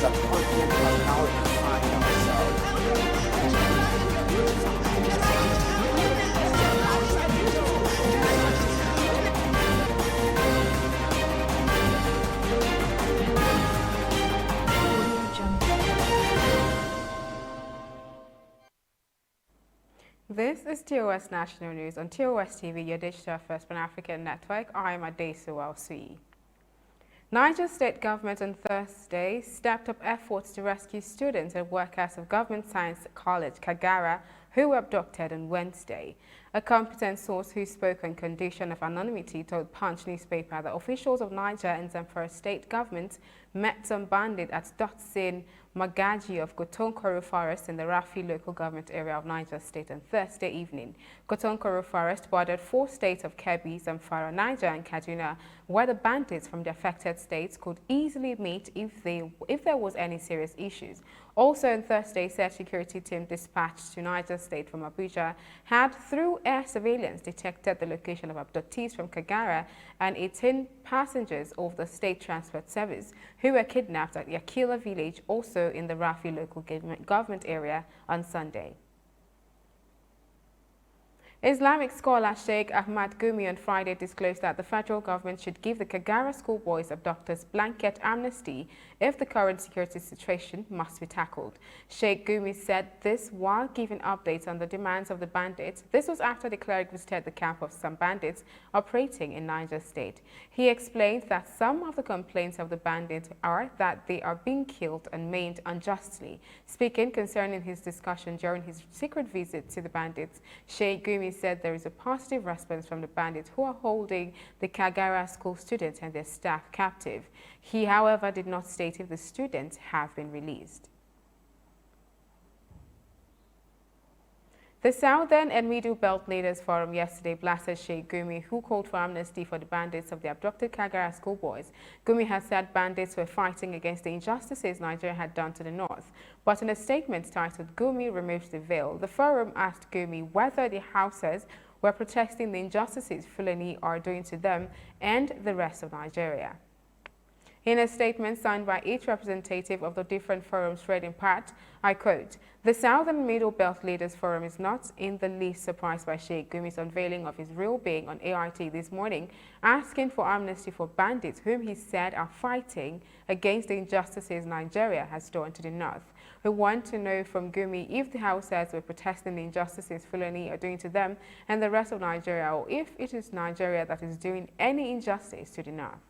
a continent has now defined ourselves. This is TOS National News on TOS TV, your digital first Pan-African network. I am Adesu Sui. Niger State government on Thursday stepped up efforts to rescue students and workers of Government Science College, Kagara, who were abducted on Wednesday. A competent source who spoke on condition of anonymity told Punch newspaper that officials of Niger and Zamfara state governments met some bandit at Dotsin Magaji of Kotonkoro Forest in the Rafi local government area of Niger State on Thursday evening. Kotonkoro Forest bordered 4 states of Kebbi, Zamfara, Niger and Kaduna, where the bandits from the affected states could easily meet if there was any serious issues. Also on Thursday, search security team dispatched to Niger State from Abuja had, through air surveillance, detected the location of abductees from Kagara and 18 passengers of the state transport service who were kidnapped at Yakila village, also in the Rafi local government area, on Sunday. Islamic scholar Sheikh Ahmad Gumi on Friday disclosed that the federal government should give the Kagara schoolboys abductors blanket amnesty if the current security situation must be tackled. Sheikh Gumi said this while giving updates on the demands of the bandits. This was after the cleric visited the camp of some bandits operating in Niger State. He explained that some of the complaints of the bandits are that they are being killed and maimed unjustly. Speaking concerning his discussion during his secret visit to the bandits, Sheikh Gumi said there is a positive response from the bandits who are holding the Kagara school students and their staff captive. He, however, did not state if the students have been released. The Southern and Middle Belt Leaders Forum yesterday blasted Sheikh Gumi, who called for amnesty for the bandits of the abducted Kagara schoolboys. Gumi has said bandits were fighting against the injustices Nigeria had done to the north. But in a statement titled "Gumi Removes the Veil," the forum asked Gumi whether the Hausas were protesting the injustices Fulani are doing to them and the rest of Nigeria. In a statement signed by each representative of the different forums read in part, I quote, "The Southern Middle Belt Leaders Forum is not in the least surprised by Sheikh Gumi's unveiling of his real being on ART this morning, asking for amnesty for bandits whom he said are fighting against the injustices Nigeria has done to the north. We want to know from Gumi if the Hausas were protesting the injustices Fulani are doing to them and the rest of Nigeria, or if it is Nigeria that is doing any injustice to the north."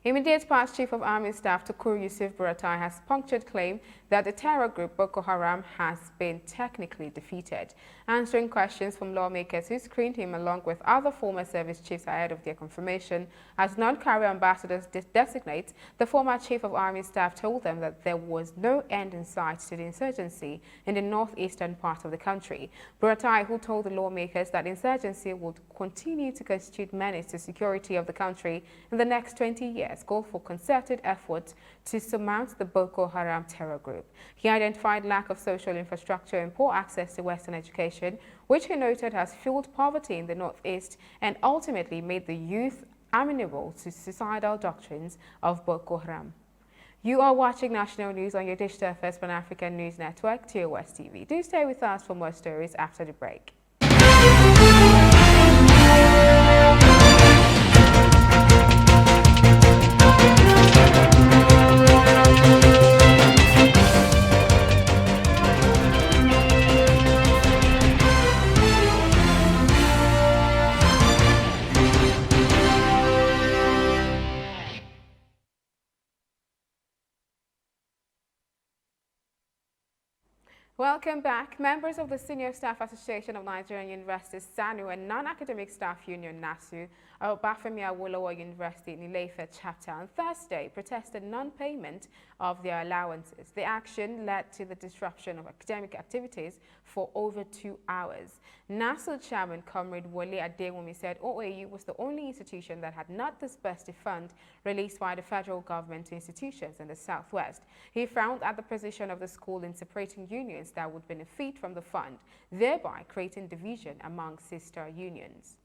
Immediate past Chief of Army Staff Tukur Yusuf Buratai has punctured claim that the terror group Boko Haram has been technically defeated. Answering questions from lawmakers who screened him along with other former service chiefs ahead of their confirmation as non-career ambassadors designate, the former Chief of Army Staff told them that there was no end in sight to the insurgency in the northeastern part of the country. Buratai, who told the lawmakers that insurgency would continue to constitute menace to security of the country in the next 20 years, called for concerted efforts to surmount the Boko Haram terror group. He identified lack of social infrastructure and poor access to Western education, which he noted has fueled poverty in the northeast and ultimately made the youth amenable to suicidal doctrines of Boko Haram. You are watching National News on your digital first Pan-African News Network, TOS TV. Do stay with us for more stories after the break. Welcome back. Members of the Senior Staff Association of Nigerian Universities, SANU, and Non-Academic Staff Union, NASU, of Bafemi Awolowo University in Ile-Ife chapter on Thursday protested non-payment of their allowances. The action led to the disruption of academic activities for over 2 hours. NASU chairman Comrade Wole Adewumi said OAU was the only institution that had not disbursed the fund released by the federal government to institutions in the southwest. He frowned at the position of the school in separating unions that would benefit from the fund, thereby creating division among sister unions.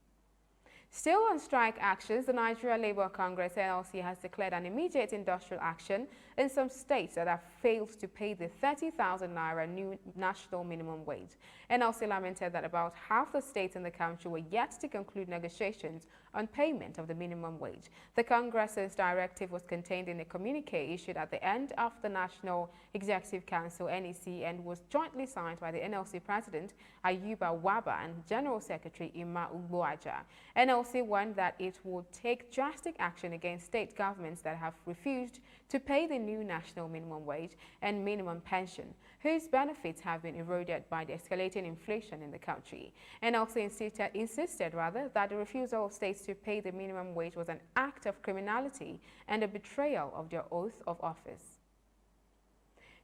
Still on strike actions, the Nigeria Labour Congress (NLC) has declared an immediate industrial action in some states that have failed to pay the 30,000 naira new national minimum wage. NLC lamented that about half the states in the country were yet to conclude negotiations on payment of the minimum wage. The Congress's directive was contained in a communique issued at the end of the National Executive Council (NEC) and was jointly signed by the NLC President Ayuba Waba and General Secretary Ima Ugboaja. NLC warned that it would take drastic action against state governments that have refused to pay the new national minimum wage and minimum pension, whose benefits have been eroded by the escalating inflation in the country. NLC insisted that the refusal of states to pay the minimum wage was an act of criminality and a betrayal of their oath of office.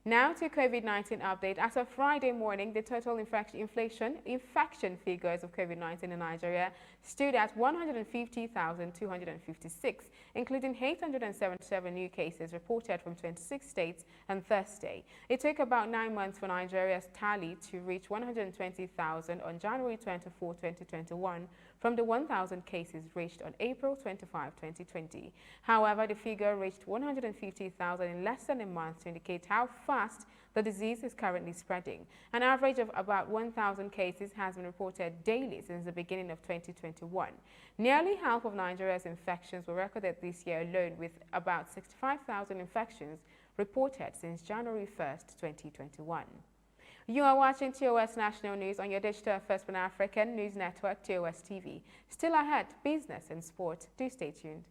Now to COVID-19 update. As of Friday morning, the total infection figures of COVID-19 in Nigeria stood at 150,256, including 877 new cases reported from 26 states on Thursday. It took about 9 months for Nigeria's tally to reach 120,000 on January 24, 2021, from the 1,000 cases reached on April 25, 2020. However, the figure reached 150,000 in less than a month to indicate how fast the disease is currently spreading. An average of about 1,000 cases has been reported daily since the beginning of 2021. Nearly half of Nigeria's infections were recorded this year alone, with about 65,000 infections reported since January 1st, 2021. You are watching TOS National News on your digital first Pan-African news network, TOS TV. Still ahead, business and sport. Do stay tuned.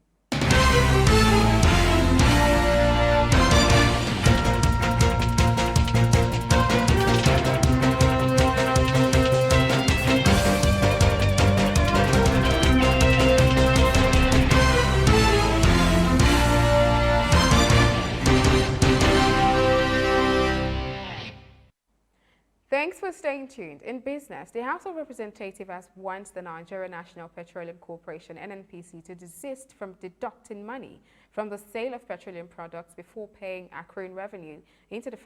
Thanks for staying tuned. In business, the House of Representatives has warned the Nigeria National Petroleum Corporation (NNPC) to desist from deducting money from the sale of petroleum products before paying accruing revenue into the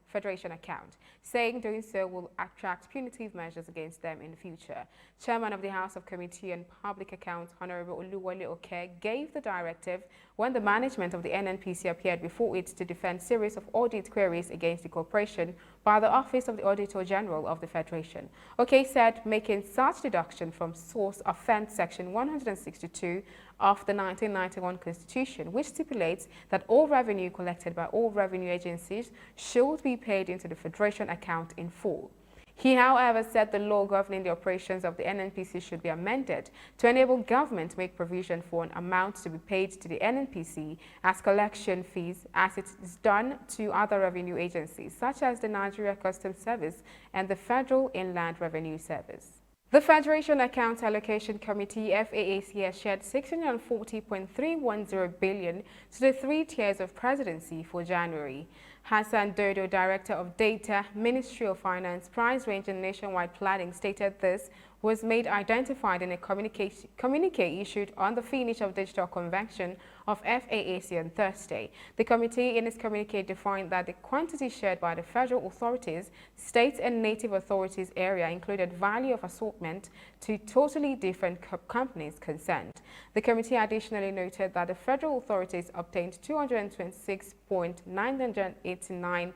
Federation account, saying doing so will attract punitive measures against them in the future. Chairman of the House of Committee on Public Accounts, Honorable Oluwole Oke, gave the directive when the management of the NNPC appeared before it to defend series of audit queries against the corporation by the Office of the Auditor General of the Federation. Oke said making such deduction from source offence section 162 of the 1991 Constitution, which stipulates that all revenue collected by all revenue agencies should be paid into the Federation account in full. He, however, said the law governing the operations of the NNPC should be amended to enable government to make provision for an amount to be paid to the NNPC as collection fees, as it is done to other revenue agencies, such as the Nigeria Customs Service and the Federal Inland Revenue Service. The Federation Accounts Allocation Committee (FAAC) has shared 640.310 billion to the 3 tiers of presidency for January. Hassan Dodo, Director of Data, Ministry of Finance, Price Range and Nationwide Planning, stated this was made identified in a communique issued on the finish of digital convention of FAAC on Thursday. The committee in its communique defined that the quantity shared by the federal authorities, states and native authorities area included value of assortment to totally different companies concerned. The committee additionally noted that the federal authorities obtained 226.989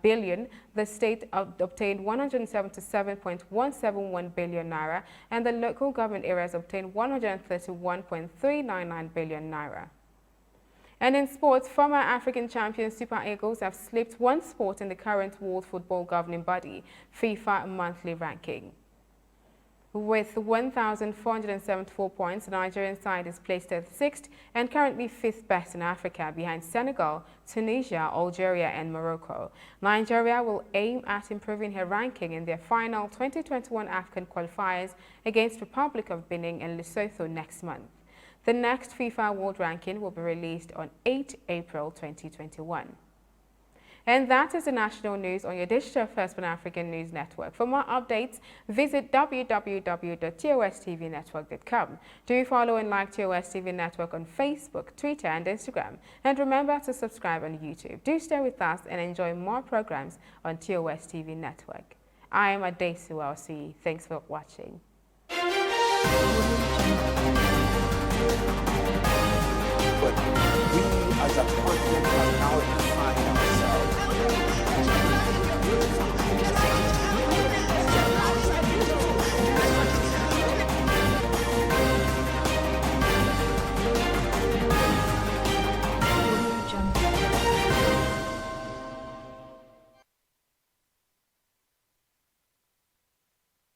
billion, the state obtained 177.171 billion naira, and the local government areas obtained 131.399 billion naira. And in sports, former African champions Super Eagles have slipped one spot in the current World Football Governing Body FIFA monthly ranking. With 1,474 points, the Nigerian side is placed at 6th and currently 5th best in Africa, behind Senegal, Tunisia, Algeria and Morocco. Nigeria will aim at improving her ranking in their final 2021 AFCON qualifiers against Republic of Benin and Lesotho next month. The next FIFA World Ranking will be released on 8 April 2021. And that is the national news on your digital first Pan-African news network. For more updates, visit www.tostvnetwork.com. Do follow and like TOS TV Network on Facebook, Twitter and Instagram. And remember to subscribe on YouTube. Do stay with us and enjoy more programs on TOS TV Network. I am Adesu. I'll see you. Thanks for watching.